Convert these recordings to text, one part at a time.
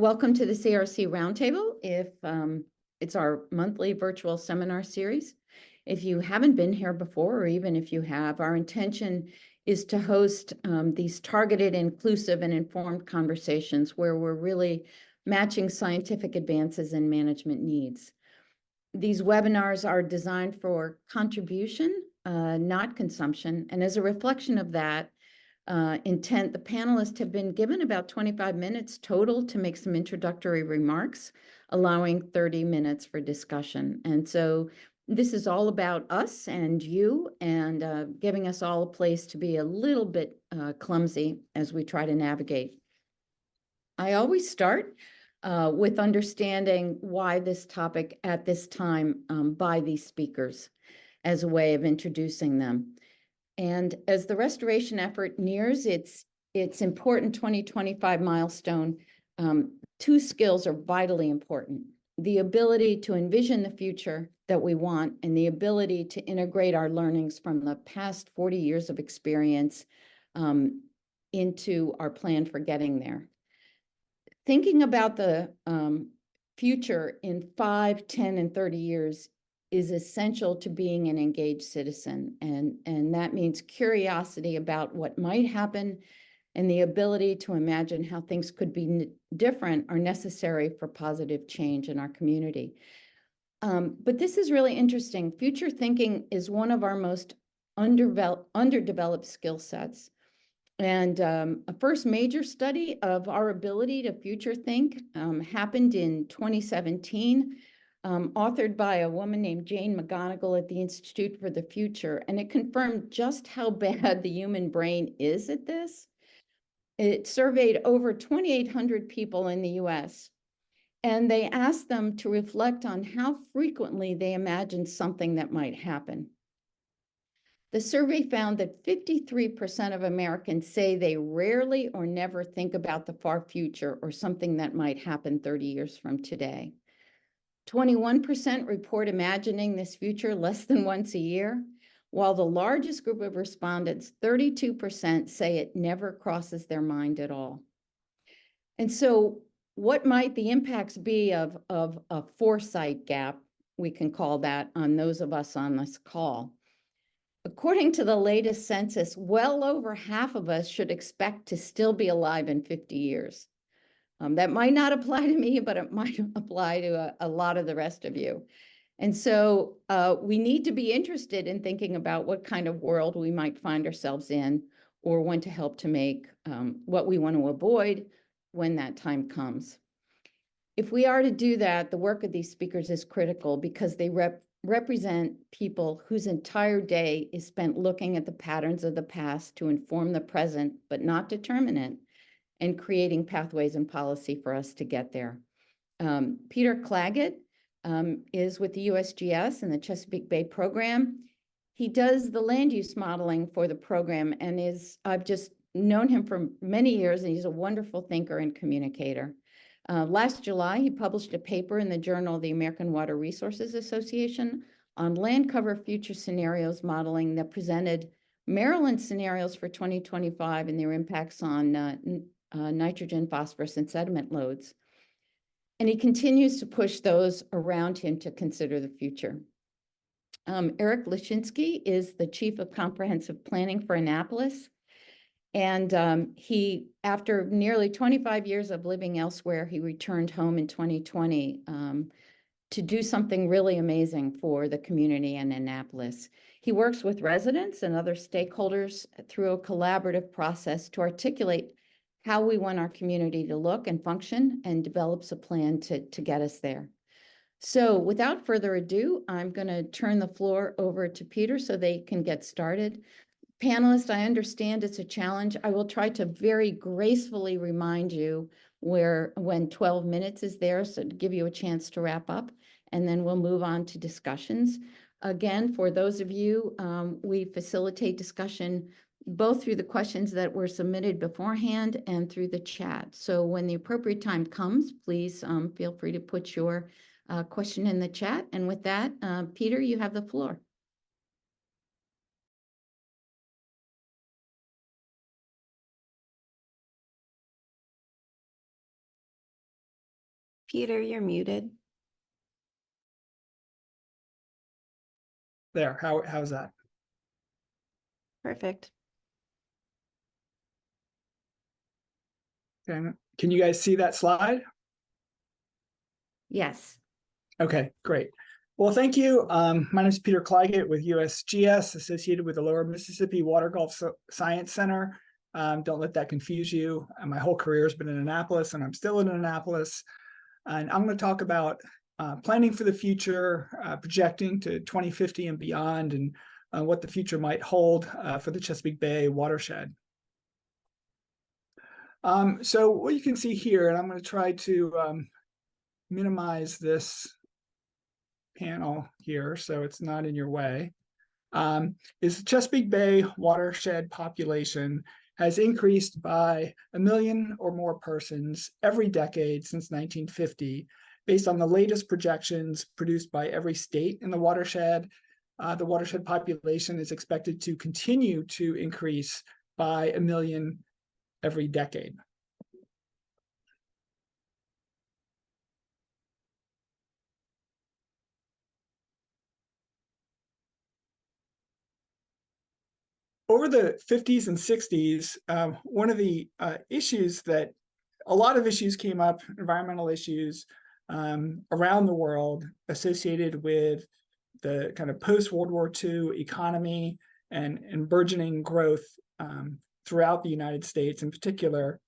Welcome to the CRC Roundtable. It's our monthly virtual seminar series. If you haven't been here before, or even if you have, our intention is to host these targeted, inclusive, and informed conversations where we're really matching scientific advances and management needs. These webinars are designed for contribution, not consumption, and as a reflection of that intent, the panelists have been given about 25 minutes total to make some introductory remarks, allowing 30 minutes for discussion. And so this is all about us and you, and giving us all a place to be a little bit clumsy as we try to navigate. I always start with understanding why this topic at this time by these speakers as a way of introducing them. And as the restoration effort nears its important 2025 milestone, two skills are vitally important: the ability to envision the future that we want and the ability to integrate our learnings from the past 40 years of experience into our plan for getting there. Thinking about the future in 5, 10, and 30 years is essential to being an engaged citizen. And that means curiosity about what might happen and the ability to imagine how things could be different are necessary for positive change in our community. But this is really interesting. Future thinking is one of our most underdeveloped skill sets. And a first major study of our ability to future think happened in 2017. Authored by a woman named Jane McGonigal at the Institute for the Future, and it confirmed just how bad the human brain is at this. It surveyed over 2,800 people in the US, and they asked them to reflect on how frequently they imagined something that might happen. The survey found that 53% of Americans say they rarely or never think about the far future or something that might happen 30 years from today. 21% report imagining this future less than once a year, while the largest group of respondents, 32%, say it never crosses their mind at all. And so what might the impacts be of a foresight gap, we can call that, on those of us on this call? According to the latest census, well over half of us should expect to still be alive in 50 years. That might not apply to me, but it might apply to a lot of the rest of you. And so we need to be interested in thinking about what kind of world we might find ourselves in, or want to help to make what we want to avoid when that time comes. If we are to do that, the work of these speakers is critical because they represent people whose entire day is spent looking at the patterns of the past to inform the present, but not determine it, and creating pathways and policy for us to get there. Peter Claggett is with the USGS and the Chesapeake Bay program. He does the land use modeling for the program and I've just known him for many years, and he's a wonderful thinker and communicator. Last July, he published a paper in the Journal of the American Water Resources Association on land cover future scenarios modeling that presented Maryland scenarios for 2025 and their impacts on nitrogen, phosphorus, and sediment loads. And he continues to push those around him to consider the future. Eric Lashinsky is the Chief of Comprehensive Planning for Annapolis. And he, after nearly 25 years of living elsewhere, he returned home in 2020 to do something really amazing for the community in Annapolis. He works with residents and other stakeholders through a collaborative process to articulate how we want our community to look and function, and develops a plan to get us there. So without further ado, I'm going to turn the floor over to Peter so they can get started. Panelists, I understand it's a challenge. I will try to very gracefully remind you when 12 minutes is there, so to give you a chance to wrap up, and then we'll move on to discussions. Again, for those of you, we facilitate discussion both through the questions that were submitted beforehand and through the chat. So when the appropriate time comes, please feel free to put your question in the chat. And with that, Peter, you have the floor. Peter, you're muted. There, how's that? Perfect. Okay. Can you guys see that slide? Yes. Okay, great. Well, thank you. My name is Peter Claggett with USGS, associated with the Lower Mississippi Water Gulf Science Center. Don't let that confuse you. My whole career has been in Annapolis, and I'm still in Annapolis. And I'm going to talk about planning for the future, projecting to 2050 and beyond, and what the future might hold for the Chesapeake Bay watershed. So what you can see here, and I'm going to try to minimize this panel here so it's not in your way, is the Chesapeake Bay watershed population has increased by 1 million or more persons every decade since 1950, based on the latest projections produced by every state in the watershed. The watershed population is expected to continue to increase by 1 million every decade. Over the 50s and 60s, one of the issues that a lot of issues came up, environmental issues around the world associated with the kind of post-World War II economy and burgeoning growth throughout the United States in particular.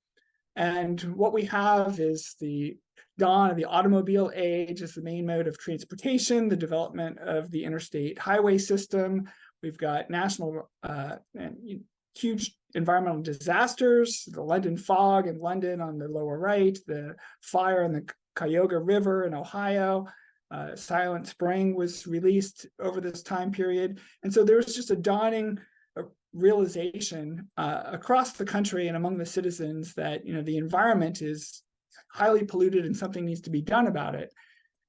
And what we have is the dawn of the automobile age as the main mode of transportation, the development of the interstate highway system. We've got national and huge environmental disasters, the London fog in London on the lower right, the fire in the Cuyahoga River in Ohio. Silent Spring was released over this time period. And so there was just a dawning realization across the country and among the citizens that the environment is highly polluted and something needs to be done about it.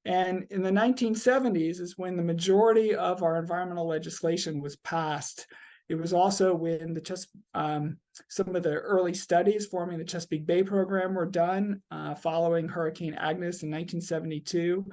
And in the 1970s is when the majority of our environmental legislation was passed. It was also when some of the early studies forming the Chesapeake Bay program were done following Hurricane Agnes in 1972.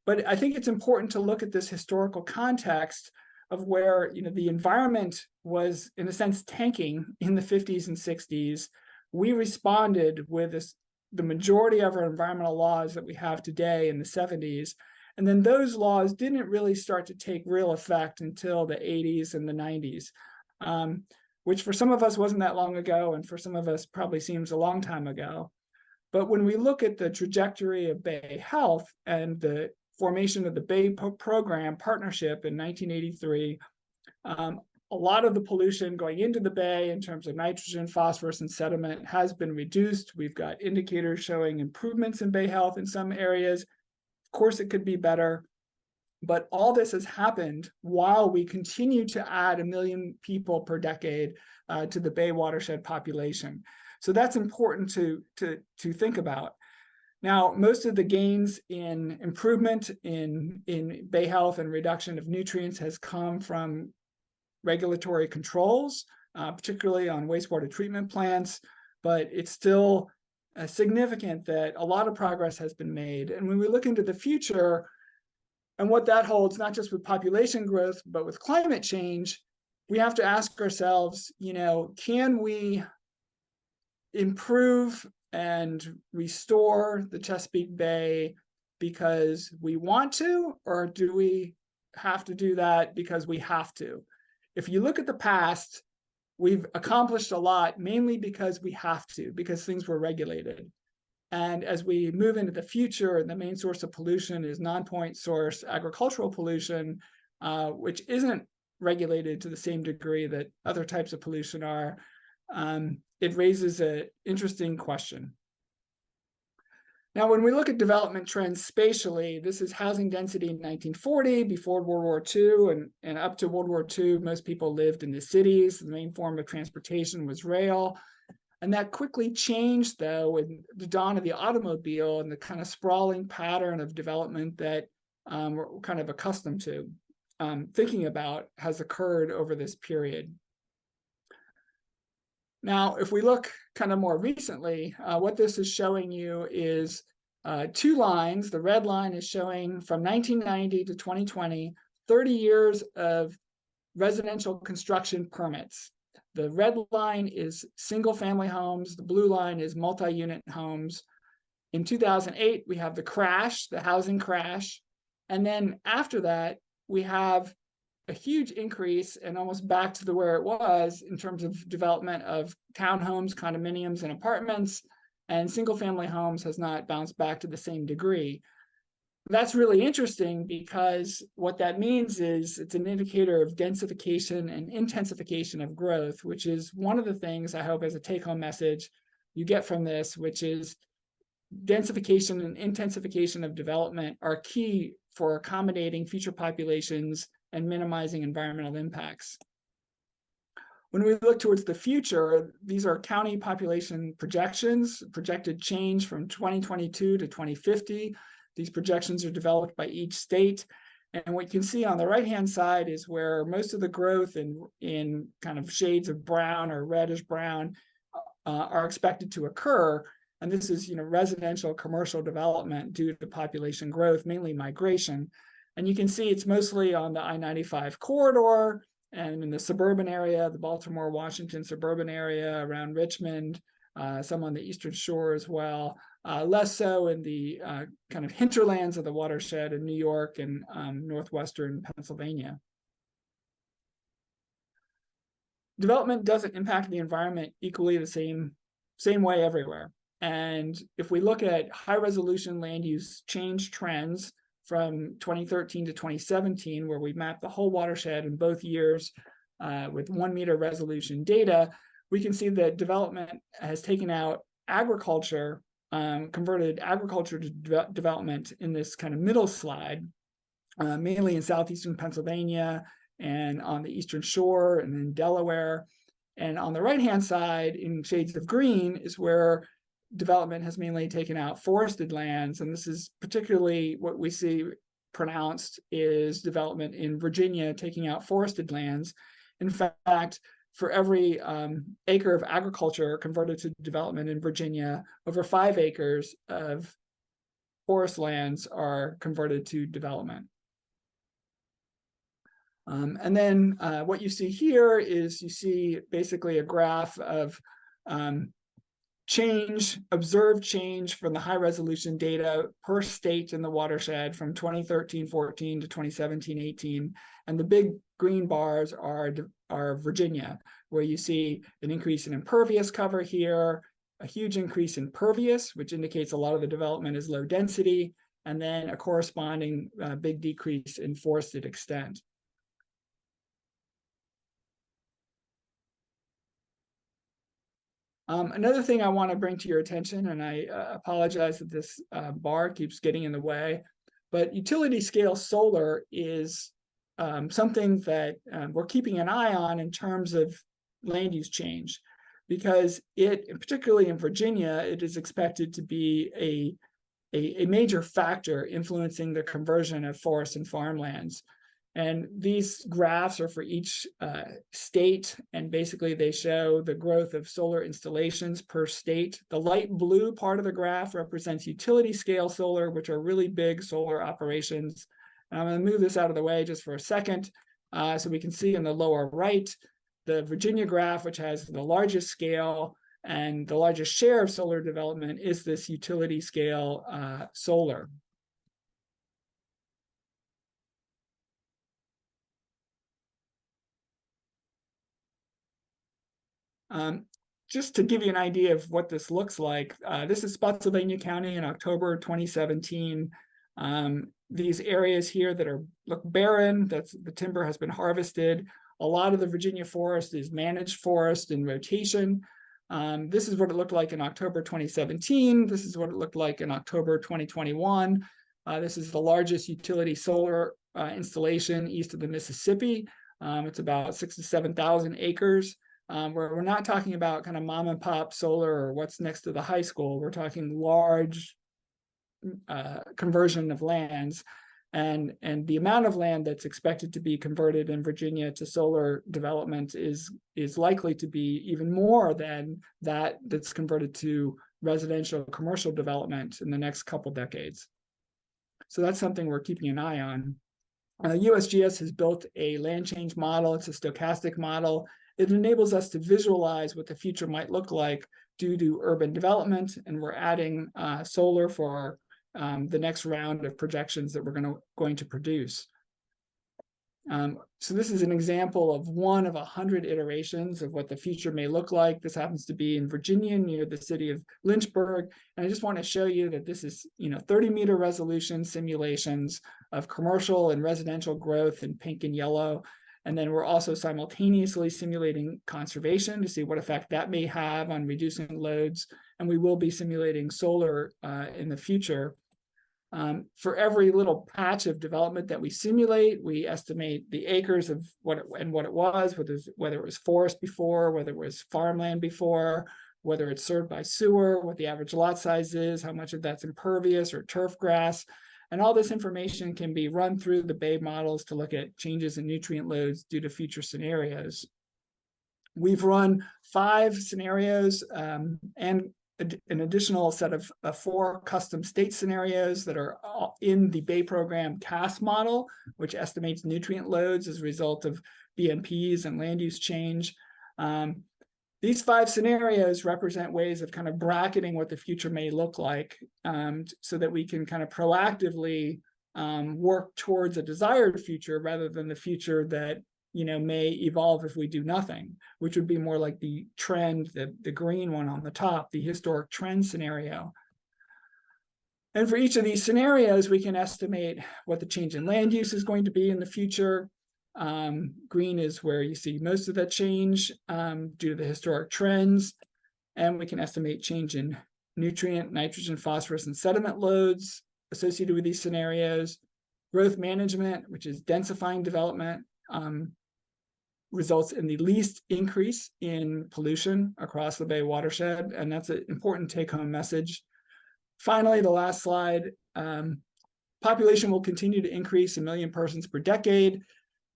But I think it's important to look at this historical context of where the environment was, in a sense, tanking in the 50s and 60s. We responded with the majority of our environmental laws that we have today in the 70s. And then those laws didn't really start to take real effect until the 80s and the 90s, which for some of us wasn't that long ago, and for some of us probably seems a long time ago. But when we look at the trajectory of Bay health and the formation of the Bay Program Partnership in 1983, a lot of the pollution going into the Bay in terms of nitrogen, phosphorus, and sediment has been reduced. We've got indicators showing improvements in Bay health in some areas. Of course, it could be better, but all this has happened while we continue to add 1 million people per decade to the Bay watershed population. So that's important to think about. Now, most of the gains in improvement in Bay health and reduction of nutrients has come from regulatory controls, particularly on wastewater treatment plants, but it's still significant that a lot of progress has been made. And when we look into the future and what that holds, not just with population growth, but with climate change, we have to ask ourselves, can we improve and restore the Chesapeake Bay because we want to, or do we have to do that because we have to? If you look at the past, we've accomplished a lot, mainly because we have to, because things were regulated. And as we move into the future, the main source of pollution is non-point source agricultural pollution, which isn't regulated to the same degree that other types of pollution are. It raises an interesting question. Now, when we look at development trends spatially, this is housing density in 1940, before World War II, and up to World War II, most people lived in the cities. The main form of transportation was rail. And that quickly changed, though, with the dawn of the automobile and the kind of sprawling pattern of development that we're kind of accustomed to thinking about has occurred over this period. Now, if we look kind of more recently, what this is showing you is two lines. The red line is showing from 1990 to 2020, 30 years of residential construction permits. The red line is single family homes. The blue line is multi-unit homes. In 2008, we have the crash, the housing crash. And then after that, we have a huge increase and almost back to where it was in terms of development of townhomes, condominiums, and apartments. And single family homes has not bounced back to the same degree. That's really interesting because what that means is it's an indicator of densification and intensification of growth, which is one of the things I hope as a take-home message you get from this, which is densification and intensification of development are key for accommodating future populations and minimizing environmental impacts. When we look towards the future, these are county population projections, projected change from 2022 to 2050. These projections are developed by each state. And what you can see on the right-hand side is where most of the growth in kind of shades of brown or reddish brown are expected to occur. And this is, residential commercial development due to population growth, mainly migration. And you can see it's mostly on the I-95 corridor and in the suburban area, the Baltimore, Washington suburban area around Richmond, some on the Eastern Shore as well, less so in the kind of hinterlands of the watershed in New York and northwestern Pennsylvania. Development doesn't impact the environment equally the same way everywhere. And if we look at high resolution land use change trends from 2013 to 2017, where we mapped the whole watershed in both years with 1 meter resolution data, we can see that development has taken out agriculture, converted agriculture to development in this kind of middle slide, mainly in southeastern Pennsylvania and on the Eastern Shore and in Delaware. And on the right-hand side in shades of green is where development has mainly taken out forested lands. And this is particularly what we see pronounced is development in Virginia taking out forested lands. In fact, for every acre of agriculture converted to development in Virginia, over 5 acres of forest lands are converted to development. And then what you see here is you see basically a graph of observed change from the high resolution data per state in the watershed from 2013-14 to 2017-18. And the big green bars are Virginia, where you see an increase in impervious cover here, a huge increase in pervious, which indicates a lot of the development is low density, and then a corresponding big decrease in forested extent. Another thing I want to bring to your attention, and I apologize that this bar keeps getting in the way, but utility scale solar is something that we're keeping an eye on in terms of land use change, because particularly in Virginia, it is expected to be a major factor influencing the conversion of forests and farmlands. And these graphs are for each state, and basically they show the growth of solar installations per state. The light blue part of the graph represents utility scale solar, which are really big solar operations. And I'm going to move this out of the way just for a second so we can see in the lower right, the Virginia graph, which has the largest scale and the largest share of solar development is this utility scale solar. Just to give you an idea of what this looks like, this is Spotsylvania County in October 2017. These areas here that look barren, the timber has been harvested. A lot of the Virginia forest is managed forest in rotation. This is what it looked like in October 2017. This is what it looked like in October 2021. This is the largest utility solar installation east of the Mississippi. It's about 6,000 to 7,000 acres. Where we're not talking about kind of mom and pop solar or what's next to the high school. We're talking large conversion of lands, and the amount of land that's expected to be converted in Virginia to solar development is likely to be even more than that's converted to residential, commercial development in the next couple decades. So that's something we're keeping an eye on. USGS has built a land change model. It's a stochastic model. It enables us to visualize what the future might look like due to urban development, and we're adding solar for the next round of projections that we're going to produce. So this is an example of one of 100 iterations of what the future may look like. This happens to be in Virginia near the city of Lynchburg. And I just want to show you that this is 30-meter resolution simulations of commercial and residential growth in pink and yellow. And then we're also simultaneously simulating conservation to see what effect that may have on reducing loads. And we will be simulating solar in the future. For every little patch of development that we simulate, we estimate the acres of what it was, whether it was forest before, whether it was farmland before, whether it's served by sewer, what the average lot size is, how much of that's impervious or turf grass. And all this information can be run through the Bay models to look at changes in nutrient loads due to future scenarios. We've run 5 scenarios and an additional set of 4 custom state scenarios that are in the Bay program CAS model, which estimates nutrient loads as a result of BMPs and land use change. These 5 scenarios represent ways of kind of bracketing what the future may look like, so that we can kind of proactively work towards a desired future rather than the future that may evolve if we do nothing, which would be more like the trend, the green one on the top, the historic trend scenario. And for each of these scenarios, we can estimate what the change in land use is going to be in the future. Green is where you see most of that change due to the historic trends. And we can estimate change in nutrient, nitrogen, phosphorus, and sediment loads associated with these scenarios. Growth management, which is densifying development, results in the least increase in pollution across the Bay watershed, and that's an important take-home message. Finally, the last slide, population will continue to increase 1 million persons per decade.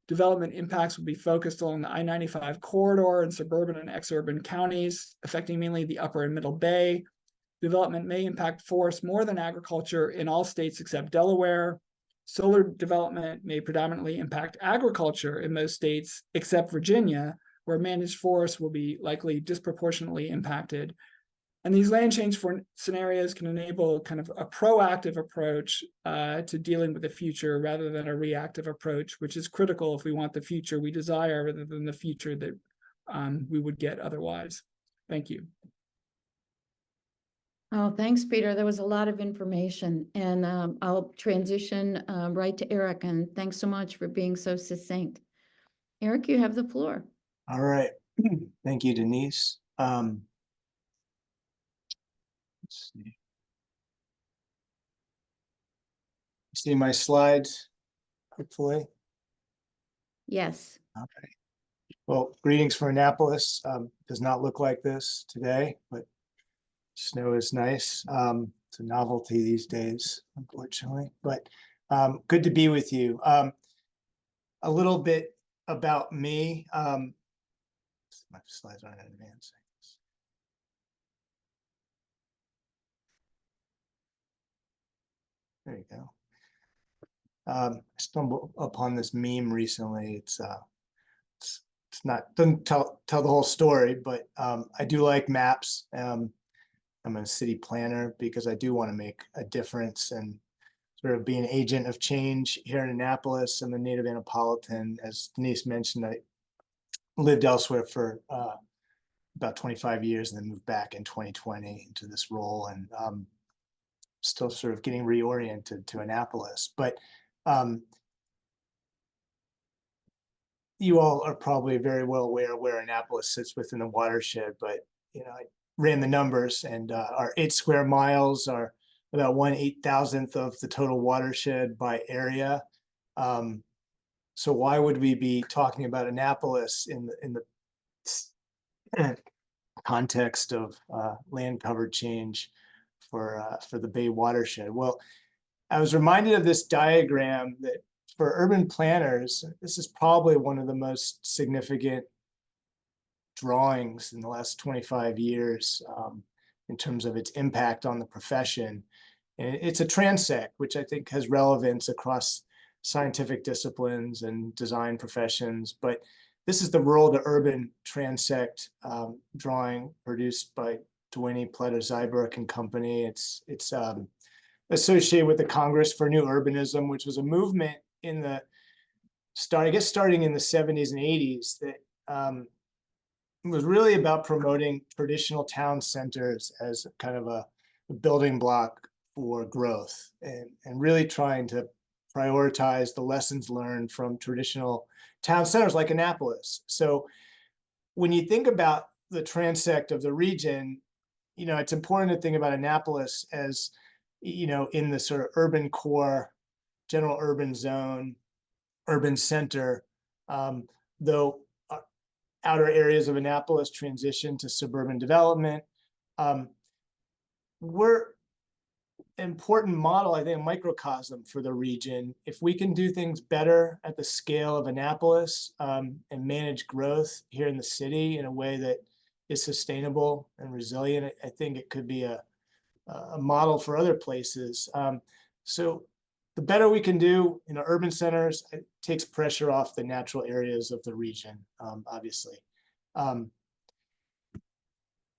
Development impacts will be focused along the I-95 corridor in suburban and exurban counties, affecting mainly the upper and middle Bay. Development may impact forests more than agriculture in all states except Delaware. Solar development may predominantly impact agriculture in most states except Virginia, where managed forests will be likely disproportionately impacted. And these land change scenarios can enable kind of a proactive approach to dealing with the future rather than a reactive approach, which is critical if we want the future we desire rather than the future that we would get otherwise. Thank you. Oh, thanks, Peter. There was a lot of information, and I'll transition right to Eric, and thanks so much for being so succinct. Eric, you have the floor. All right. Thank you, Denise. Let's see. See my slides, hopefully. Yes. Okay. Well, greetings from Annapolis. Does not look like this today, but snow is nice. It's a novelty these days, unfortunately, but good to be with you. A little bit about me. My slides aren't advancing. There you go. I stumbled upon this meme recently. It's not, doesn't tell the whole story, but I do like maps. I'm a city planner because I do want to make a difference and sort of be an agent of change here in Annapolis. I'm a native Annapolitan. As Denise mentioned, I lived elsewhere for about 25 years and then moved back in 2020 into this role, and still sort of getting reoriented to Annapolis. But you all are probably very well aware where Annapolis sits within the watershed, but I ran the numbers, and our 8 square miles are about 1/8,000th of the total watershed by area. So why would we be talking about Annapolis in the context of land cover change for the Bay watershed? Well, I was reminded of this diagram that for urban planners, this is probably one of the most significant drawings in the last 25 years. in terms of its impact on the profession. And it's a transect, which I think has relevance across scientific disciplines and design professions. But this is the rural to urban transect drawing produced by Duane Pletter Zyberk and Company. It's associated with the Congress for New Urbanism, which was a movement in the starting in the 70s and 80s that was really about promoting traditional town centers as kind of a building block for growth, and really trying to prioritize the lessons learned from traditional town centers like Annapolis. So when you think about the transect of the region, it's important to think about Annapolis as, in the sort of urban core, general urban zone, urban center, though outer areas of Annapolis transition to suburban development. We're an important model, I think, a microcosm for the region. If we can do things better at the scale of Annapolis and manage growth here in the city in a way that is sustainable and resilient, I think it could be a model for other places. So the better we can do in our urban centers, it takes pressure off the natural areas of the region, obviously. The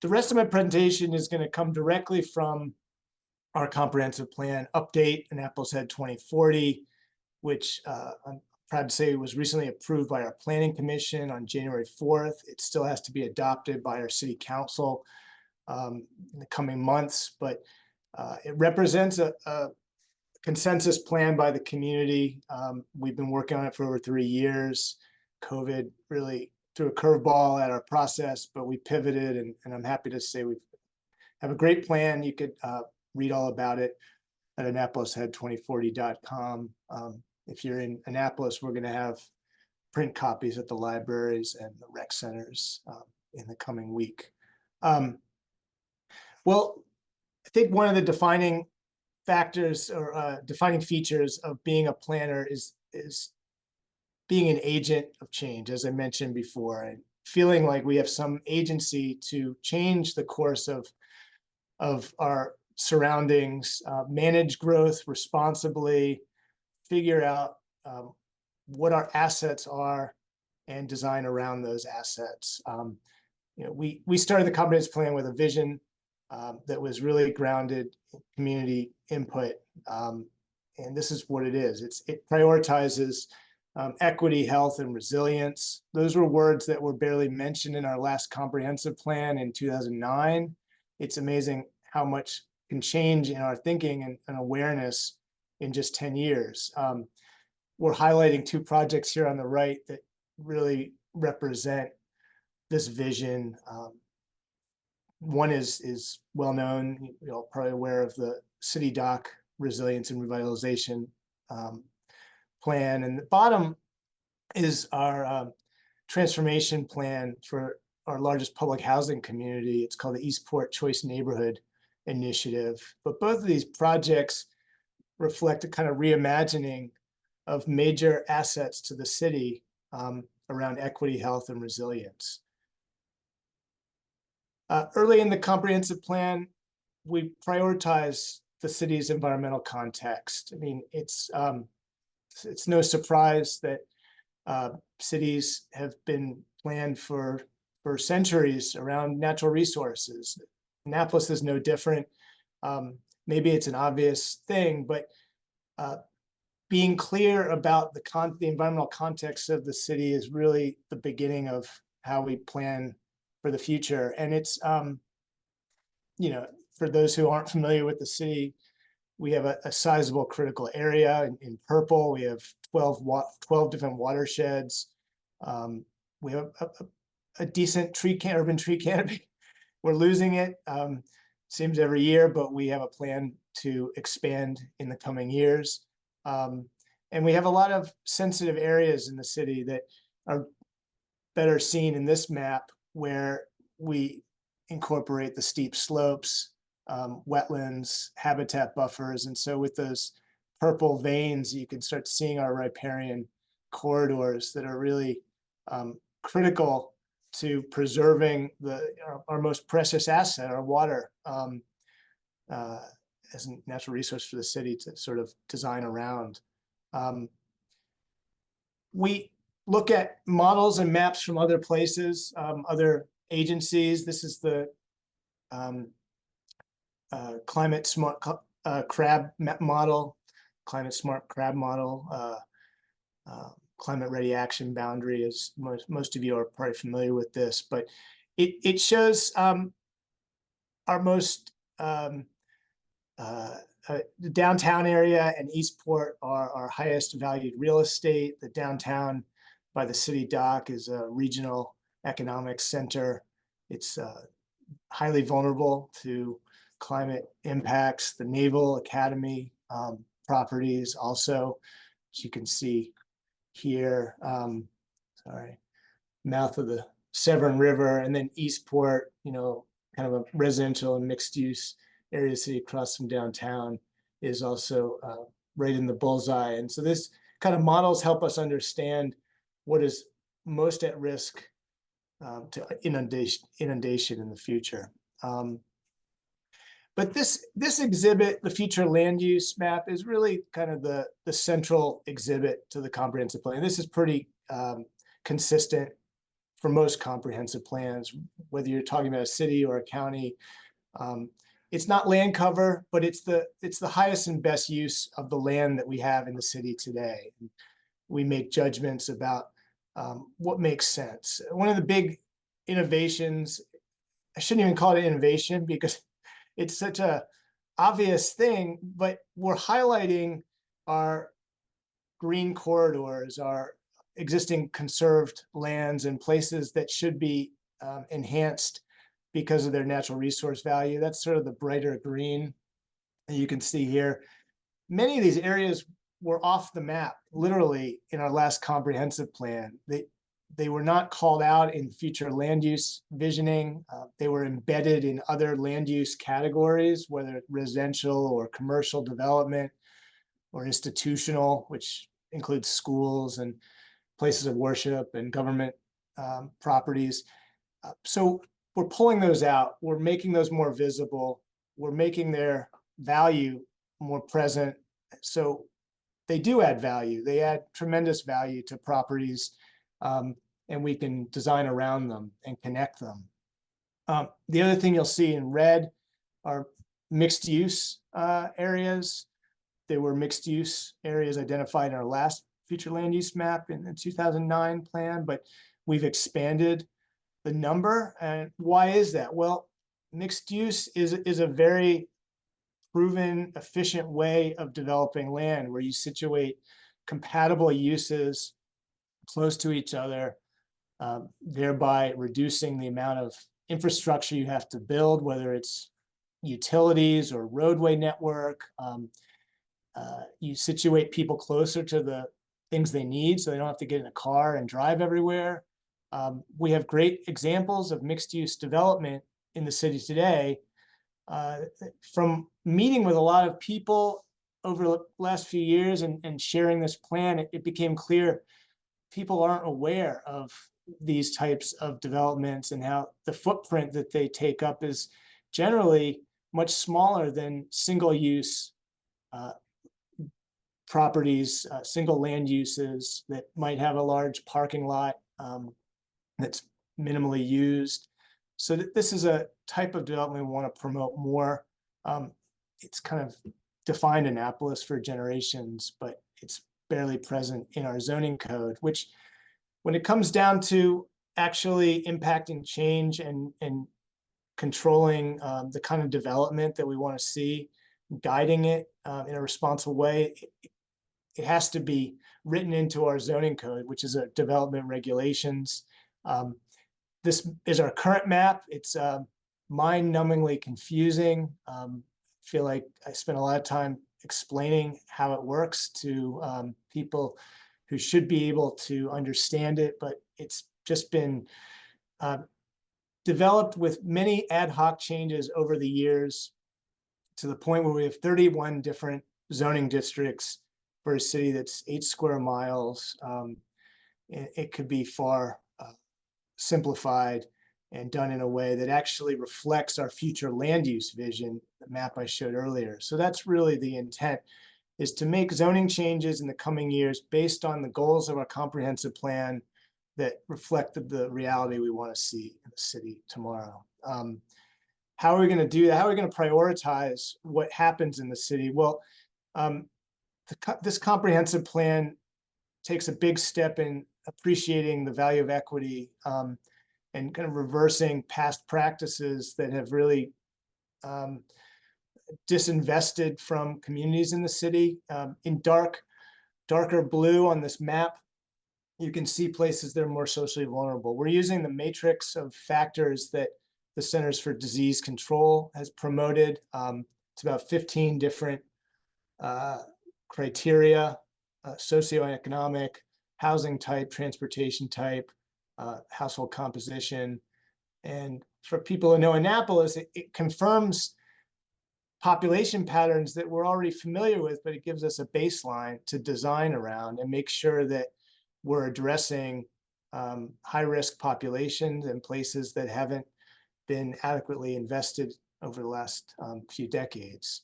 rest of my presentation is going to come directly from our comprehensive plan update, Annapolis Head 2040, which I'm proud to say was recently approved by our Planning Commission on January 4th. It still has to be adopted by our City Council in the coming months, but it represents a consensus plan by the community. We've been working on it for over 3 years. COVID really threw a curveball at our process, but we pivoted, and I'm happy to say we have a great plan. You could read all about it at AnnapolisHead2040.com. If you're in Annapolis, we're going to have print copies at the libraries and the rec centers in the coming week. Well, I think one of the defining factors or defining features of being a planner is being an agent of change, as I mentioned before, and feeling like we have some agency to change the course of our surroundings, manage growth responsibly, figure out what our assets are, and design around those assets. We started the comprehensive plan with a vision that was really grounded in community input, and this is what it is. It prioritizes equity, health, and resilience. Those were words that were barely mentioned in our last comprehensive plan in 2009. It's amazing how much can change in our thinking and awareness in just 10 years. We're highlighting 2 projects here on the right that really represent this vision. One is well known, you're all probably aware of the City Dock Resilience and Revitalization plan. And the bottom is our transformation plan for our largest public housing community. It's called the Eastport Choice Neighborhood Initiative. But both of these projects reflect a kind of reimagining of major assets to the city around equity, health, and resilience. Early in the comprehensive plan, we prioritize the city's environmental context. I mean, it's no surprise that cities have been planned for centuries around natural resources. Annapolis is no different. Maybe it's an obvious thing, but being clear about the environmental context of the city is really the beginning of how we plan for the future. And it's, for those who aren't familiar with the city, we have a sizable critical area. In purple, we have 12 different watersheds. We have a decent urban tree canopy. We're losing it, seems every year, but we have a plan to expand in the coming years. And we have a lot of sensitive areas in the city that are better seen in this map, where we incorporate the steep slopes, wetlands, habitat buffers. And so with those purple veins, you can start seeing our riparian corridors that are really critical to preserving our most precious asset, our water, as a natural resource for the city to sort of design around. We look at models and maps from other places, other agencies. This is the climate smart crab model, climate smart crab model, climate ready action boundary, as most of you are probably familiar with this, but it shows our most the downtown area and Eastport are our highest valued real estate. The downtown by the city dock is a regional economic center. It's highly vulnerable to climate impacts. The Naval Academy properties also, as you can see here, sorry, mouth of the Severn River, and then Eastport, you know, kind of a residential and mixed use area of the city across from downtown is also right in the bullseye. And so this kind of models help us understand what is most at risk to inundation in the future. But this exhibit, the future land use map, is really kind of the central exhibit to the comprehensive plan. This is pretty consistent for most comprehensive plans, whether you're talking about a city or a county. It's not land cover, but it's the highest and best use of the land that we have in the city today. We make judgments about what makes sense. One of the big innovations, I shouldn't even call it innovation because it's such a obvious thing, but we're highlighting our green corridors, our existing conserved lands and places that should be enhanced because of their natural resource value. That's sort of the brighter green. And you can see here, many of these areas were off the map, literally, in our last comprehensive plan. They were not called out in future land use visioning. They were embedded in other land use categories, whether residential or commercial development or institutional, which includes schools and places of worship and government properties. So we're pulling those out. We're making those more visible. We're making their value more present. So they do add value. They add tremendous value to properties, and we can design around them and connect them. The other thing you'll see in red are mixed use areas. There were mixed use areas identified in our last future land use map in the 2009 plan, but we've expanded the number. And why is that? Well, mixed use is a very proven, efficient way of developing land where you situate compatible uses close to each other, thereby reducing the amount of infrastructure you have to build, whether it's utilities or roadway network. You situate people closer to the things they need so they don't have to get in a car and drive everywhere. We have great examples of mixed use development in the city today. From meeting with a lot of people over the last few years and sharing this plan, it became clear people aren't aware of these types of developments and how the footprint that they take up is generally much smaller than single use properties, single land uses that might have a large parking lot that's minimally used. So this is a type of development we want to promote more. It's kind of defined Annapolis for generations, but it's barely present in our zoning code, which when it comes down to actually impacting change and controlling the kind of development that we want to see, guiding it in a responsible way, it has to be written into our zoning code, which is a development regulations. This is our current map. It's mind-numbingly confusing. I feel like I spent a lot of time explaining how it works to people who should be able to understand it, but it's just been developed with many ad hoc changes over the years to the point where we have 31 different zoning districts for a city that's 8 square miles. It could be far simplified and done in a way that actually reflects our future land use vision, the map I showed earlier. So that's really the intent, is to make zoning changes in the coming years based on the goals of our comprehensive plan that reflect the reality we want to see in the city tomorrow. How are we going to do that? How are we going to prioritize what happens in the city? Well, this comprehensive plan takes a big step in appreciating the value of equity, and kind of reversing past practices that have really disinvested from communities in the city. In darker blue on this map, you can see places that are more socially vulnerable. We're using the matrix of factors that the Centers for Disease Control has promoted. It's about 15 different criteria: socioeconomic, housing type, transportation type, household composition. And for people who know Annapolis, it confirms population patterns that we're already familiar with, but it gives us a baseline to design around and make sure that we're addressing high-risk populations and places that haven't been adequately invested over the last few decades.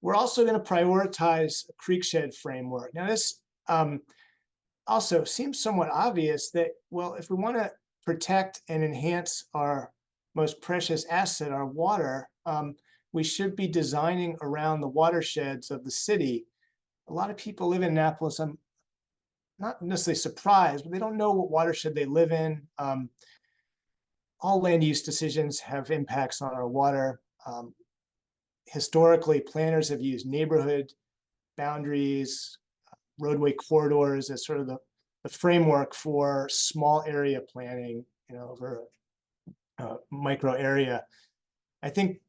We're also going to prioritize a creekshed framework. Now, this also seems somewhat obvious that, well, if we want to protect and enhance our most precious asset, our water, we should be designing around the watersheds of the city. A lot of people live in Annapolis. I'm not necessarily surprised, but they don't know what watershed they live in. All land use decisions have impacts on our water. Historically, planners have used neighborhood boundaries, roadway corridors as sort of the framework for small area planning, over a micro area. I think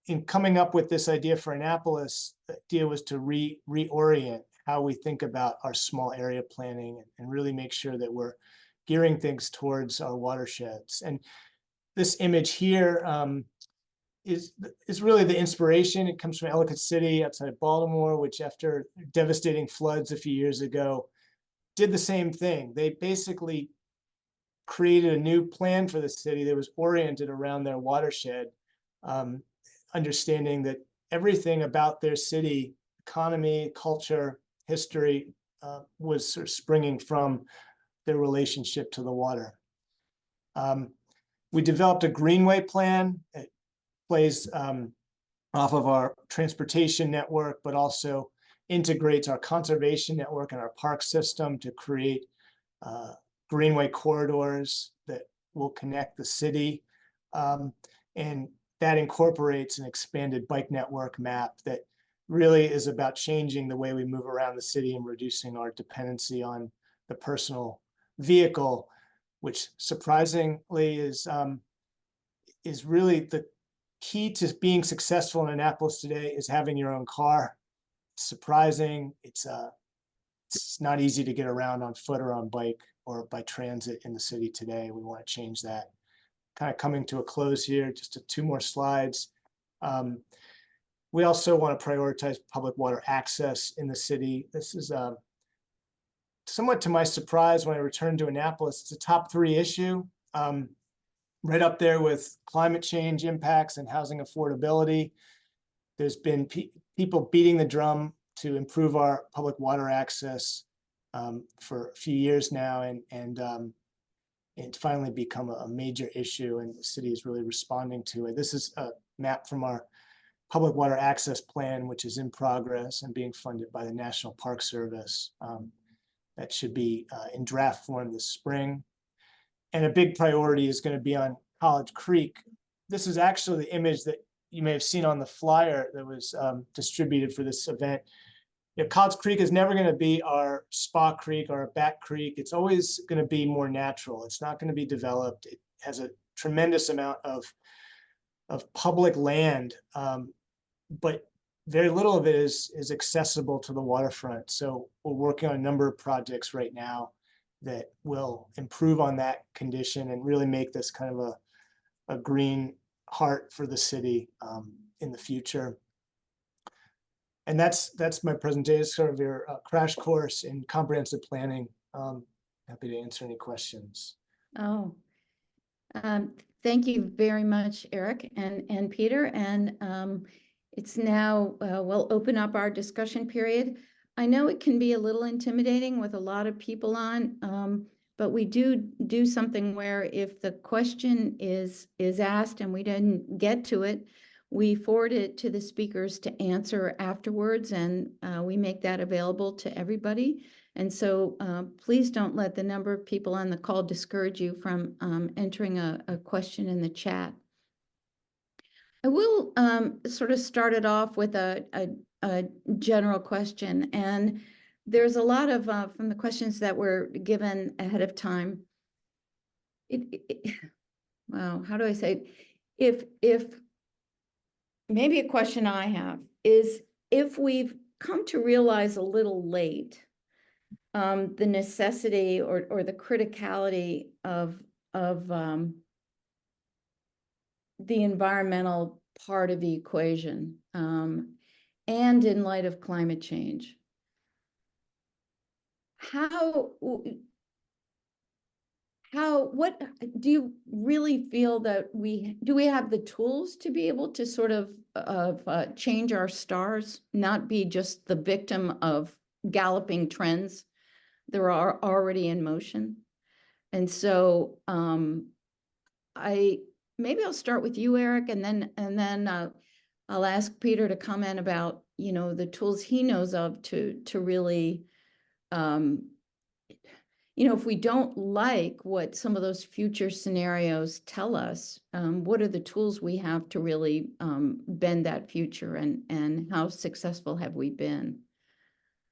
in coming up with this idea for Annapolis, the idea was to reorient how we think about our small area planning and really make sure that we're gearing things towards our watersheds. And this image here is really the inspiration. It comes from Ellicott City outside of Baltimore, which after devastating floods a few years ago, did the same thing. They basically created a new plan for the city that was oriented around their watershed, understanding that everything about their city, economy, culture, history, was sort of springing from their relationship to the water. We developed a greenway plan. It plays off of our transportation network, but also integrates our conservation network and our park system to create greenway corridors that will connect the city. And that incorporates an expanded bike network map that really is about changing the way we move around the city and reducing our dependency on the personal vehicle, which surprisingly is really the key to being successful in Annapolis today, is having your own car. It's surprising. It's not easy to get around on foot or on bike or by transit in the city today. We want to change that. Kind of coming to a close here, just two more slides. We also want to prioritize public water access in the city. This is somewhat to my surprise when I returned to Annapolis. It's a top 3 issue, right up there with climate change impacts and housing affordability. There's been people beating the drum to improve our public water access for a few years now, and it's finally become a major issue, and the city is really responding to it. This is a map from our public water access plan, which is in progress and being funded by the National Park Service. That should be in draft form this spring. And a big priority is going to be on College Creek. This is actually the image that you may have seen on the flyer that was distributed for this event. College Creek is never going to be our Spa Creek or our Back Creek. It's always going to be more natural. It's not going to be developed. It has a tremendous amount of public land, but very little of it is accessible to the waterfront. So we're working on a number of projects right now that will improve on that condition and really make this kind of a green heart for the city in the future. And that's my presentation, sort of your crash course in comprehensive planning. Happy to answer any questions. Oh, thank you very much, Eric and Peter. And it's now, we'll open up our discussion period. I know it can be a little intimidating with a lot of people on, but we do something where if the question is asked and we didn't get to it, we forward it to the speakers to answer afterwards, and we make that available to everybody. And so please don't let the number of people on the call discourage you from entering a question in the chat. I will sort of start it off with a general question. And there's a lot of, from the questions that were given ahead of time, wow, how do I say it? If maybe a question I have is, if we've come to realize a little late the necessity or the criticality of the environmental part of the equation, and in light of climate change, what do you really feel that we have the tools to be able to sort of change our stars, not be just the victim of galloping trends that are already in motion? And so maybe I'll start with you, Eric, and then I'll ask Peter to comment about, the tools he knows of to really, if we don't like what some of those future scenarios tell us, what are the tools we have to really bend that future, and how successful have we been?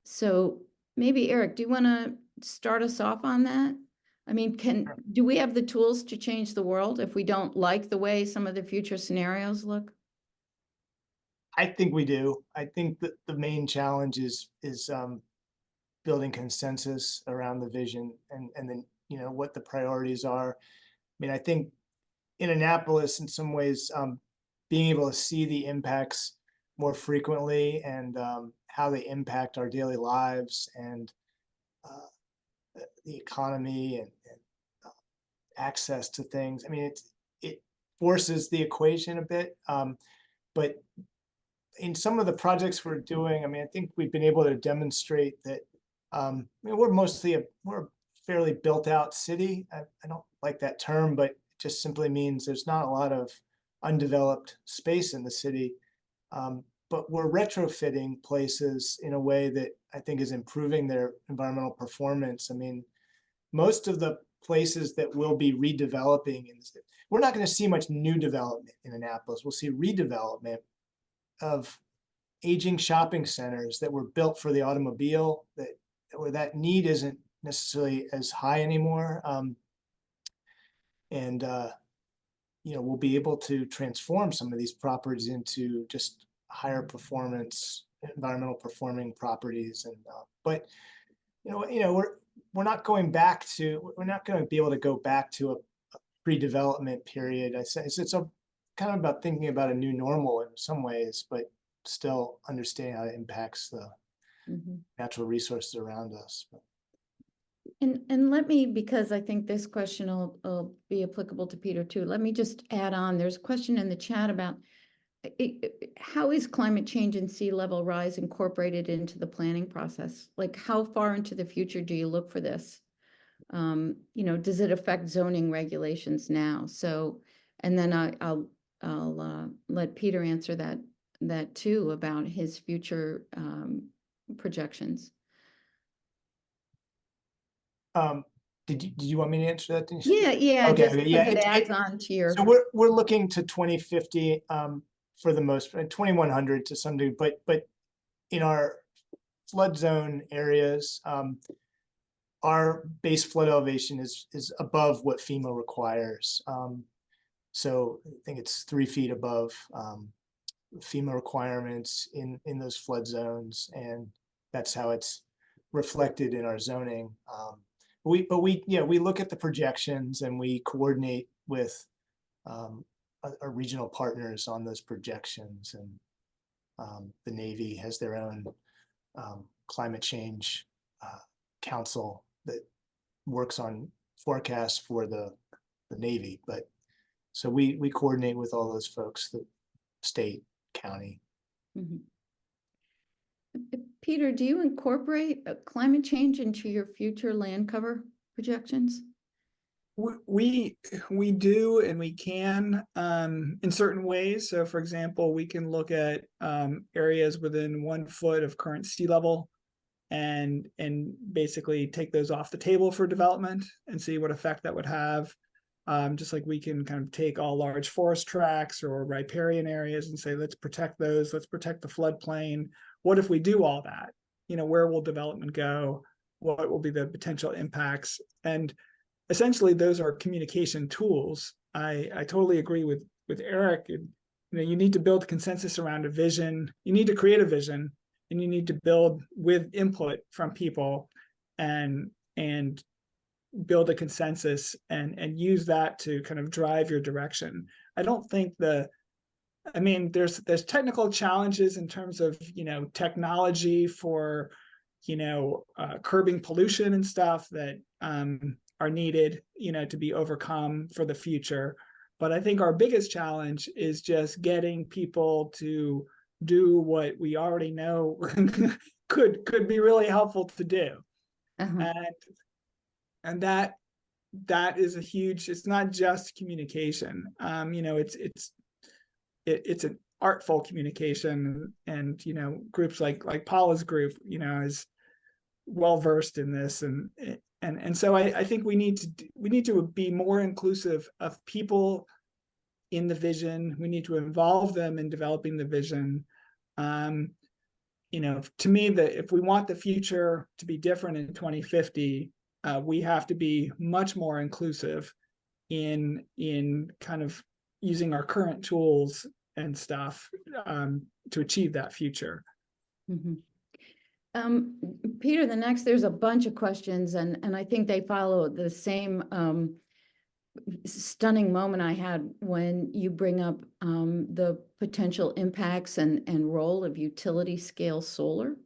So maybe Eric, do you want to start us off on that? I mean, do we have the tools to change the world if we don't like the way some of the future scenarios look? I think we do. I think that the main challenge is building consensus around the vision, and then, what the priorities are. I mean, I think in Annapolis, in some ways, being able to see the impacts more frequently, and how they impact our daily lives, and the economy, and access to things. I mean, it forces the equation a bit, but in some of the projects we're doing, I mean, I think we've been able to demonstrate that. I mean, we're a fairly built out city. I don't like that term, but it just simply means there's not a lot of undeveloped space in the city. But we're retrofitting places in a way that I think is improving their environmental performance. I mean, most of the places that we'll be redeveloping, we're not going to see much new development in Annapolis. We'll see redevelopment of aging shopping centers that were built for the automobile, where that need isn't necessarily as high anymore. We'll be able to transform some of these properties into just higher performance, environmental performing properties. And but we're not going back to, we're not going to be able to go back to a pre-development period. It's a kind of about thinking about a new normal in some ways, but still understanding how it impacts the natural resources around us. And let me, because I think this question will be applicable to Peter too, let me just add on. There's a question in the chat about how is climate change and sea level rise incorporated into the planning process? Like, how far into the future do you look for this? Does it affect zoning regulations now? So, and then I'll let Peter answer that too, about his future projections. Did you want me to answer that? Yeah. Okay. Just because it adds on to your. So we're looking to 2050 for the most, 2100 to some degree, but in our flood zone areas, our base flood elevation is above what FEMA requires. So I think it's 3 feet above FEMA requirements in those flood zones, and that's how it's reflected in our zoning. We look at the projections, and we coordinate with our regional partners on those projections, and the Navy has their own climate change council that works on forecast for the Navy, but so we coordinate with all those folks, the state, county. Mhm. Peter, do you incorporate climate change into your future land cover projections? We do, and we can in certain ways. So for example, we can look at areas within 1 foot of current sea level and basically take those off the table for development and see what effect that would have. Just like we can kind of take all large forest tracts or riparian areas and say, let's protect those, let's protect the floodplain. What if we do all that? You know, where will development go? What will be the potential impacts? And essentially, those are communication tools. I totally agree with Eric. You know, you need to build consensus around a vision. You need to create a vision, and you need to build with input from people, and build a consensus and use that to kind of drive your direction. I don't think I mean, there's technical challenges in terms of, you know, technology for, you know, curbing pollution and stuff that are needed, you know, to be overcome for the future. But I think our biggest challenge is just getting people to do what we already know could be really helpful to do. Uh-huh. And that is a huge, it's not just communication. You know, it's an artful communication, and you know, groups like Paula's group, you know, is well versed in this, and so I think we need to be more inclusive of people in the vision. We need to involve them in developing the vision. You know, to me, that if we want the future to be different in 2050, we have to be much more inclusive in kind of using our current tools and stuff to achieve that future. Mm-hmm. Peter, there's a bunch of questions, and I think they follow the same stunning moment I had when you bring up the potential impacts and role of utility scale solar.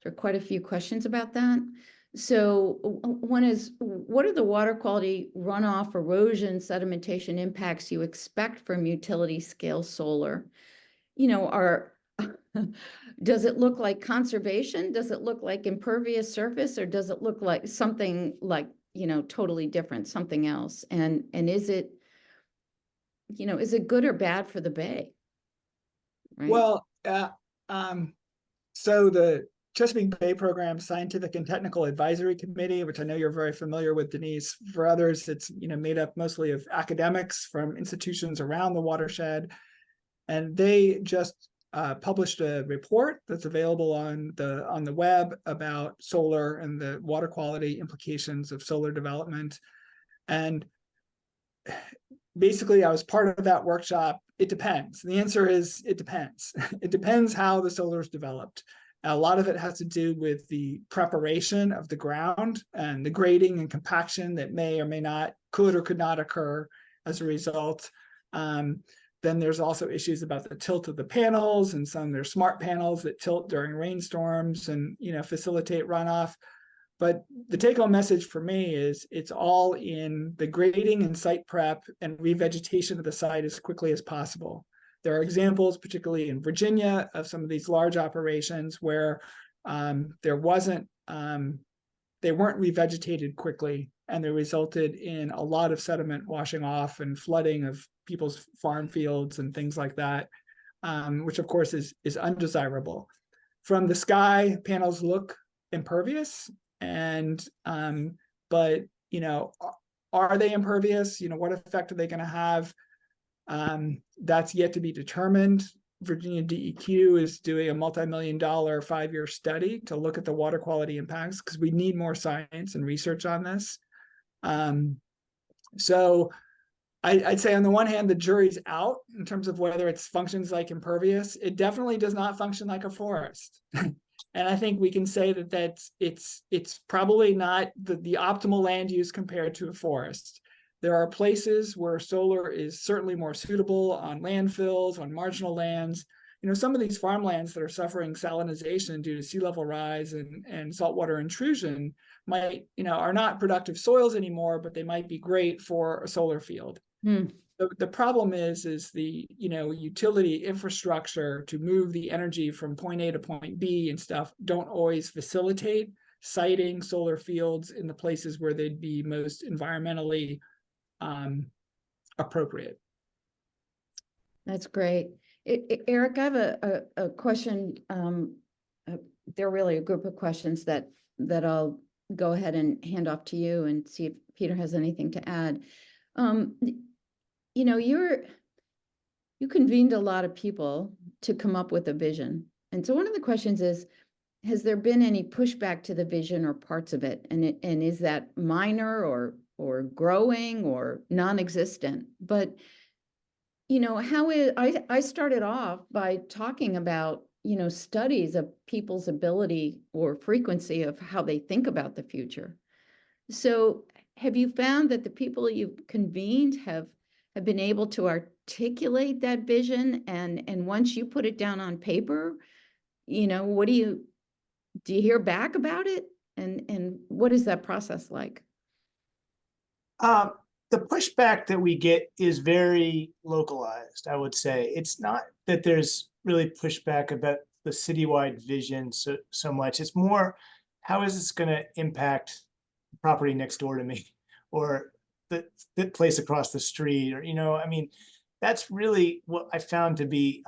There are quite a few questions about that. So one is, what are the water quality, runoff, erosion, sedimentation impacts you expect from utility scale solar? You know, does it look like conservation? Does it look like impervious surface, or does it look like something like, you know, totally different, something else? And is it, you know, is it good or bad for the Bay? Right? Well, so the Chesapeake Bay Program Scientific and Technical Advisory Committee, which I know you're very familiar with, Denise. For others, it's, you know, made up mostly of academics from institutions around the watershed, and they just published a report that's available on the web about solar and the water quality implications of solar development. And basically, I was part of that workshop. It depends. The answer is it depends. It depends how the solar is developed. A lot of it has to do with the preparation of the ground and the grading and compaction that may or may not, could or could not occur as a result. Then there's also issues about the tilt of the panels, and some there's smart panels that tilt during rainstorms and, you know, facilitate runoff. But the take-home message for me is it's all in the grading and site prep and revegetation of the site as quickly as possible. There are examples, particularly in Virginia, of some of these large operations where they weren't revegetated quickly, and they resulted in a lot of sediment washing off and flooding of people's farm fields and things like that, which of course is undesirable. From the sky, panels look impervious, and but, you know, are they impervious? You know, what effect are they going to have? That's yet to be determined. Virginia DEQ is doing a multi-million-dollar 5-year study to look at the water quality impacts, because we need more science and research on this. So I'd say on the one hand, the jury's out in terms of whether it functions like impervious. It definitely does not function like a forest. And I think we can say that it's probably not the optimal land use compared to a forest. There are places where solar is certainly more suitable, on landfills, on marginal lands. some of these farmlands that are suffering salinization due to sea level rise and saltwater intrusion might, are not productive soils anymore, but they might be great for a solar field. The problem is the, utility infrastructure to move the energy from point A to point B and stuff don't always facilitate siting solar fields in the places where they'd be most environmentally appropriate. That's great. Eric, I have a question. They're really a group of questions that I'll go ahead and hand off to you and see if Peter has anything to add. You convened a lot of people to come up with a vision. And so one of the questions is, has there been any pushback to the vision or parts of it? And is that minor or growing or non-existent? But I started off by talking about, studies of people's ability or frequency of how they think about the future. So have you found that the people you've convened have been able to articulate that vision? And once you put it down on paper, what do you hear back about it? And what is that process like? The pushback that we get is very localized, I would say. It's not that there's really pushback about the citywide vision so much. It's more, how is this going to impact the property next door to me, or the place across the street, or, that's really what I found to be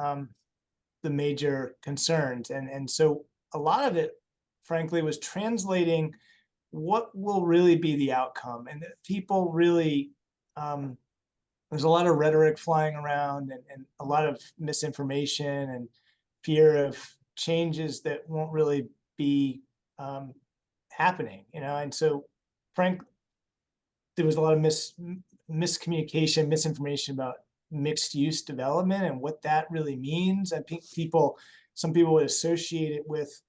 the major concerns. And so a lot of it, frankly, was translating what will really be the outcome. And that people really, there's a lot of rhetoric flying around and a lot of misinformation and fear of changes that won't really be happening, and so there was a lot of miscommunication, misinformation about mixed use development and what that really means. I think some people would associate it with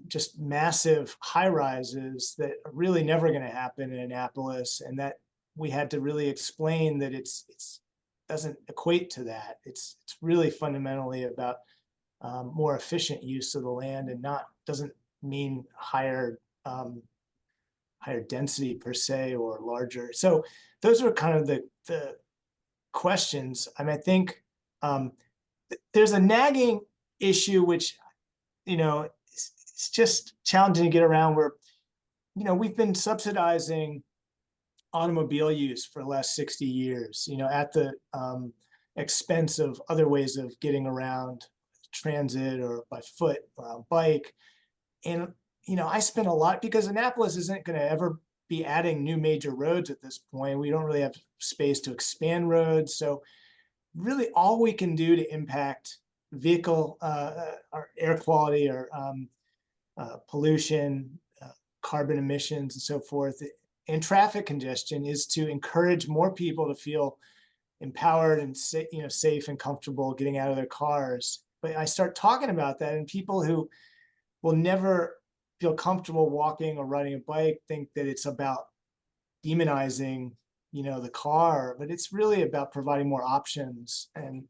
just massive high rises that are really never going to happen in Annapolis, and that we had to really explain that it's doesn't equate to that. It's really fundamentally about more efficient use of the land, and doesn't mean higher density per se or larger. So those are kind of the questions. I think there's a nagging issue, which it's just challenging to get around, where we've been subsidizing automobile use for the last 60 years, at the expense of other ways of getting around, transit or by foot or on bike. And I spent a lot, because Annapolis isn't going to ever be adding new major roads at this point. We don't really have space to expand roads. So really all we can do to impact vehicle our air quality or pollution, carbon emissions and so forth, and traffic congestion, is to encourage more people to feel empowered and safe and comfortable getting out of their cars. But I start talking about that, and people who will never feel comfortable walking or riding a bike think that it's about demonizing the car, but it's really about providing more options and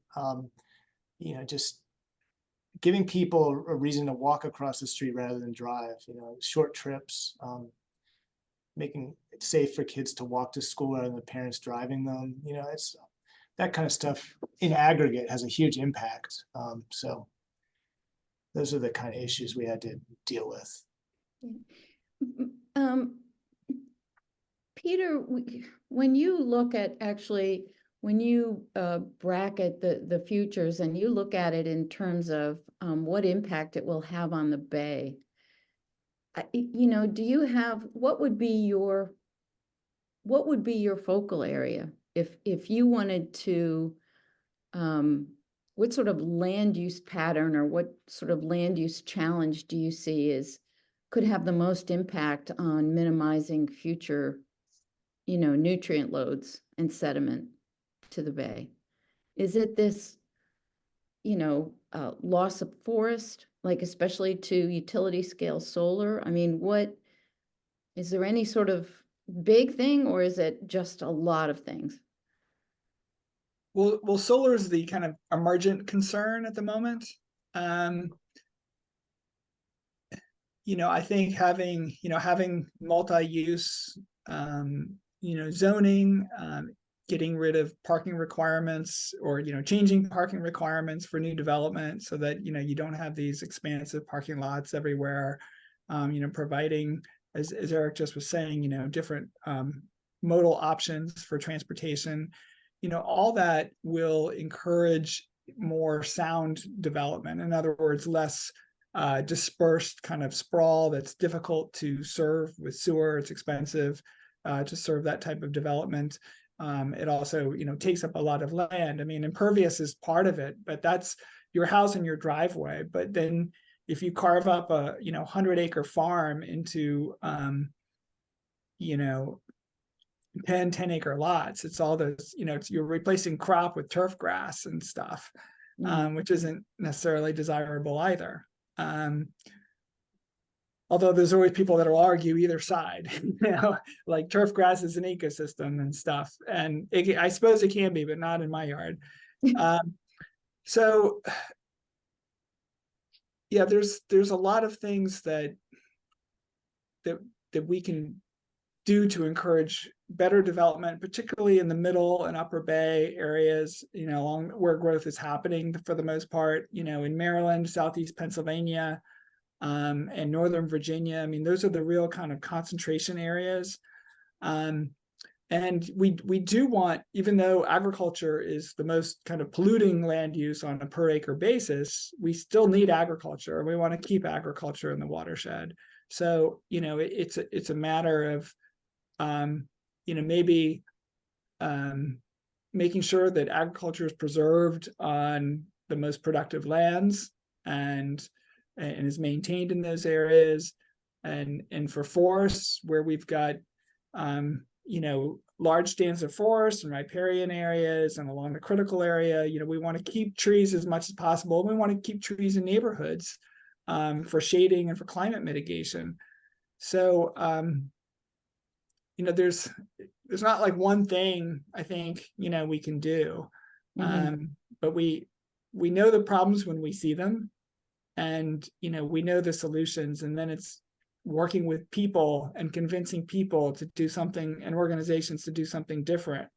just giving people a reason to walk across the street rather than drive, short trips, making it safe for kids to walk to school rather than the parents driving them. It's that kind of stuff in aggregate has a huge impact. So those are the kind of issues we had to deal with. Peter, when you look at when you bracket the futures and you look at it in terms of what impact it will have on the Bay, do you have, what would be your focal area if you wanted to, what sort of land use pattern or what sort of land use challenge do you see could have the most impact on minimizing future, nutrient loads and sediment to the Bay? Is it this, loss of forest, like especially to utility scale solar? I mean, is there any sort of big thing, or is it just a lot of things? Well, solar is the kind of emergent concern at the moment. I think having multi-use, zoning, getting rid of parking requirements, or changing parking requirements for new development so that you don't have these expansive parking lots everywhere. Providing, as Eric just was saying, different modal options for transportation. All that will encourage more sound development. In other words, less dispersed kind of sprawl that's difficult to serve with sewer. It's expensive to serve that type of development. It also, takes up a lot of land. I mean, impervious is part of it, but that's your house and your driveway. But then if you carve up a 100-acre farm into 10-acre lots, it's all those, you're replacing crop with turf grass and stuff, which isn't necessarily desirable either. Although there's always people that will argue either side, like turf grass is an ecosystem and stuff. And I suppose it can be, but not in my yard. So yeah, there's a lot of things that we can do to encourage better development, particularly in the middle and upper bay areas, along where growth is happening for the most part, in Maryland, Southeast Pennsylvania, and Northern Virginia. I mean, those are the real kind of concentration areas. And we do want, even though agriculture is the most kind of polluting land use on a per acre basis, we still need agriculture, and we want to keep agriculture in the watershed. So, it's a matter of, maybe making sure that agriculture is preserved on the most productive lands and is maintained in those areas, and for forests where we've got large stands of forest and riparian areas and along the critical area, we want to keep trees as much as possible. We want to keep trees in neighborhoods for shading and for climate mitigation. So there's not like one thing I think we can do, but we know the problems when we see them, and we know the solutions, and then it's working with people and convincing people to do something, and organizations to do something different,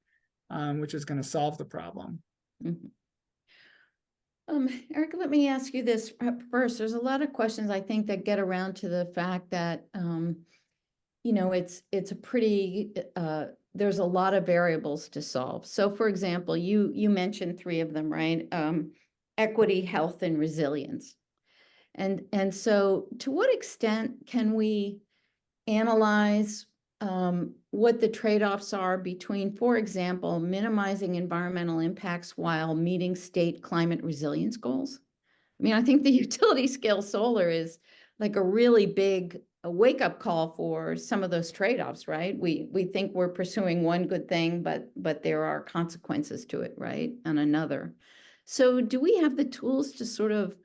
which is going to solve the problem. Eric, let me ask you this first. There's a lot of questions I think that get around to the fact that it's a pretty there's a lot of variables to solve. So for example, you mentioned 3 of them, right? Equity, health, and resilience. And so to what extent can we analyze what the trade-offs are between, for example, minimizing environmental impacts while meeting state climate resilience goals? I mean, I think the utility scale solar is like a really big wake-up call for some of those trade-offs, right? We think we're pursuing one good thing, but there are consequences to it, right? And another. So do we have the tools to sort of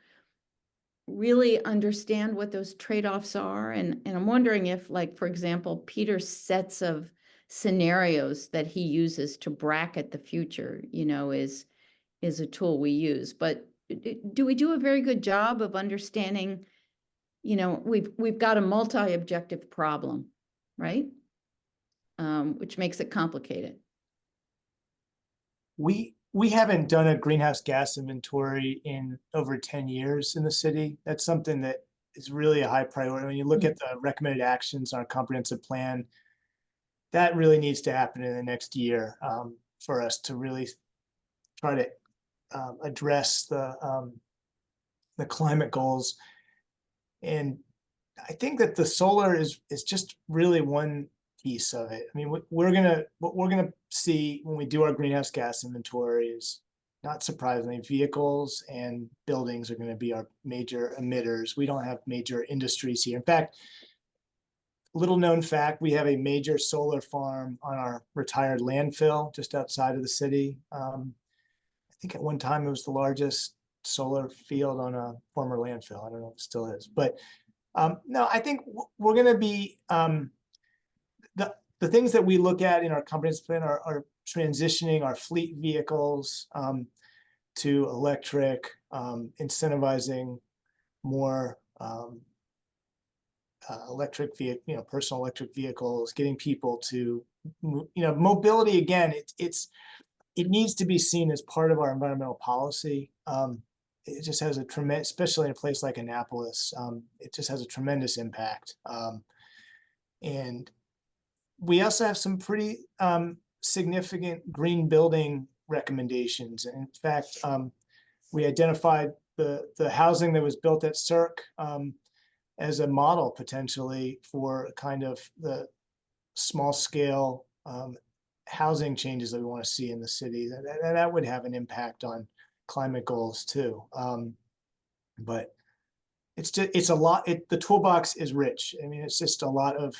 really understand what those trade-offs are? And I'm wondering if, like, for example, Peter's sets of scenarios that he uses to bracket the future, is a tool we use. But do we do a very good job of understanding, we've got a multi-objective problem, right? Which makes it complicated. We haven't done a greenhouse gas inventory in over 10 years in the city. That's something that is really a high priority. When you look at the recommended actions on our comprehensive plan, that really needs to happen in the next year for us to really try to address the climate goals. And I think that the solar is just really one piece of it. I mean, what we're gonna see when we do our greenhouse gas inventory is, not surprisingly, vehicles and buildings are going to be our major emitters. We don't have major industries here. In fact, little known fact, we have a major solar farm on our retired landfill just outside of the city. I think at one time it was the largest solar field on a former landfill. I don't know if it still is, but no, I think we're going to be, the the things that we look at in our comprehensive plan are transitioning our fleet vehicles to electric, incentivizing more electric vehicle, personal electric vehicles, getting people to, mobility again. It needs to be seen as part of our environmental policy. It just has a tremendous, especially in a place like Annapolis, it just has a tremendous impact. And we also have some pretty significant green building recommendations. And in fact, we identified the housing that was built at CRC as a model potentially for kind of the small scale housing changes that we want to see in the city. That would have an impact on climate goals too. But it's a lot. The toolbox is rich. I mean, it's just a lot of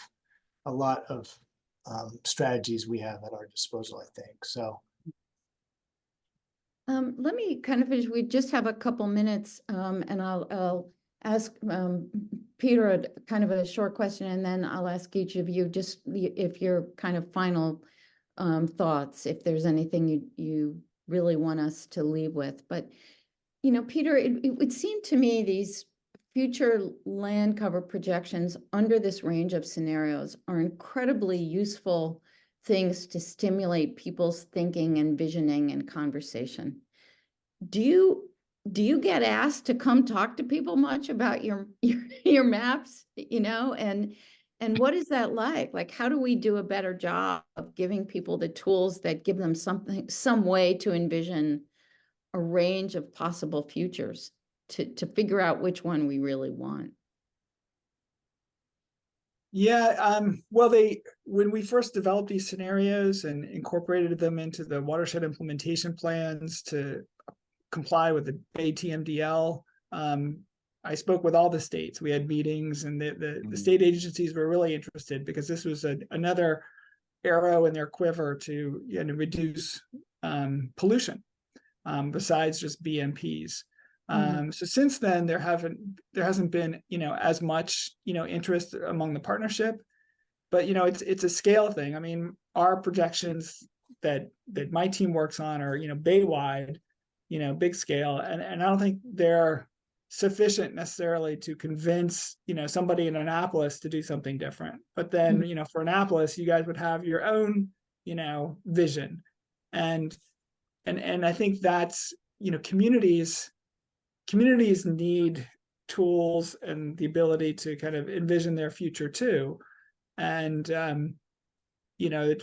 strategies we have at our disposal, I think. So let me kind of finish. We just have a couple minutes, and I'll ask Peter kind of a short question, and then I'll ask each of you just if your kind of final thoughts, if there's anything you really want us to leave with. But, Peter, it would seem to me these future land cover projections under this range of scenarios are incredibly useful things to stimulate people's thinking and visioning and conversation. Do you get asked to come talk to people much about your maps, and what is that like? Like, how do we do a better job of giving people the tools that give them some way to envision a range of possible futures to figure out which one we really want? Yeah, well, when we first developed these scenarios and incorporated them into the watershed implementation plans to comply with the Bay TMDL, I spoke with all the states. We had meetings, and the state agencies were really interested because this was another arrow in their quiver to reduce pollution besides just BMPs. So since then, there hasn't been as much interest among the partnership, but it's a scale thing. I mean, our projections that my team works on are Bay-wide, big scale, and I don't think they're sufficient necessarily to convince somebody in Annapolis to do something different. But then for Annapolis, you guys would have your own vision, and I think that's communities need tools and the ability to kind of envision their future too, and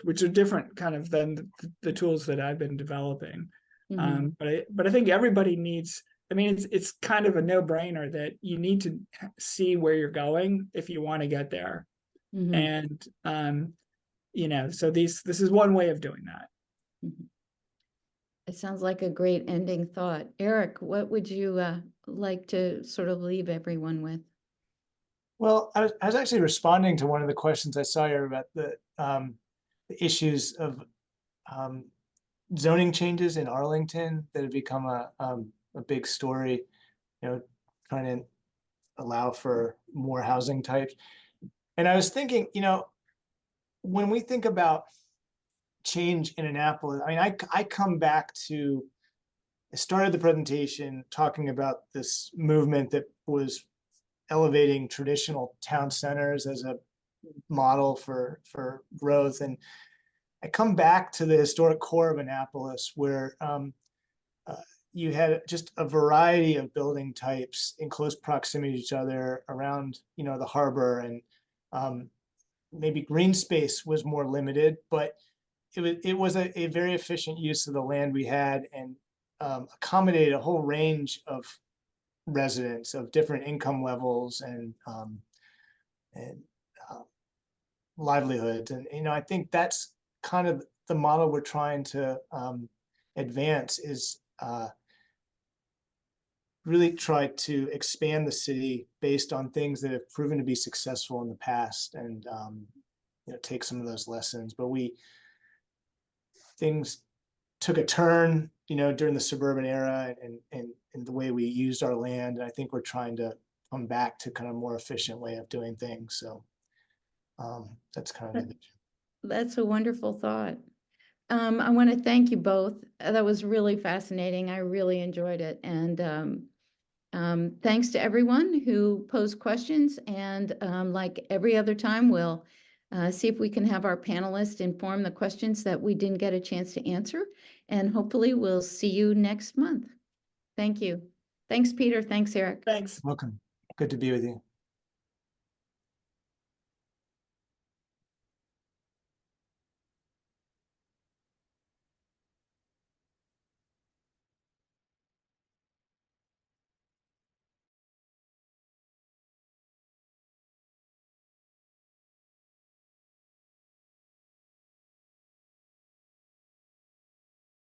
which are different kind of than the tools that I've been developing. But I think everybody needs. I mean, it's kind of a no-brainer that you need to see where you're going if you want to get there, and so this is one way of doing that. It sounds like a great ending thought. Eric, what would you like to sort of leave everyone with? Well, I was actually responding to one of the questions I saw here about the issues of zoning changes in Arlington that have become a big story, trying to allow for more housing types. And I was thinking, when we think about change in Annapolis, I mean, I come back to, I started the presentation talking about this movement that was elevating traditional town centers as a model for growth. And I come back to the historic core of Annapolis, where you had just a variety of building types in close proximity to each other around, the harbor, and maybe green space was more limited, but it was a very efficient use of the land we had, and accommodated a whole range of residents of different income levels and livelihoods. And I think that's kind of the model we're trying to advance, is really try to expand the city based on things that have proven to be successful in the past, and take some of those lessons. But things took a turn, during the suburban era, and the way we used our land. And I think we're trying to come back to kind of more efficient way of doing things. So that's kind of the vision. That's a wonderful thought. I want to thank you both. That was really fascinating. I really enjoyed it. And thanks to everyone who posed questions. And like every other time, we'll see if we can have our panelists inform the questions that we didn't get a chance to answer. And hopefully we'll see you next month. Thank you. Thanks, Peter. Thanks, Eric. Thanks. Welcome. Good to be with you.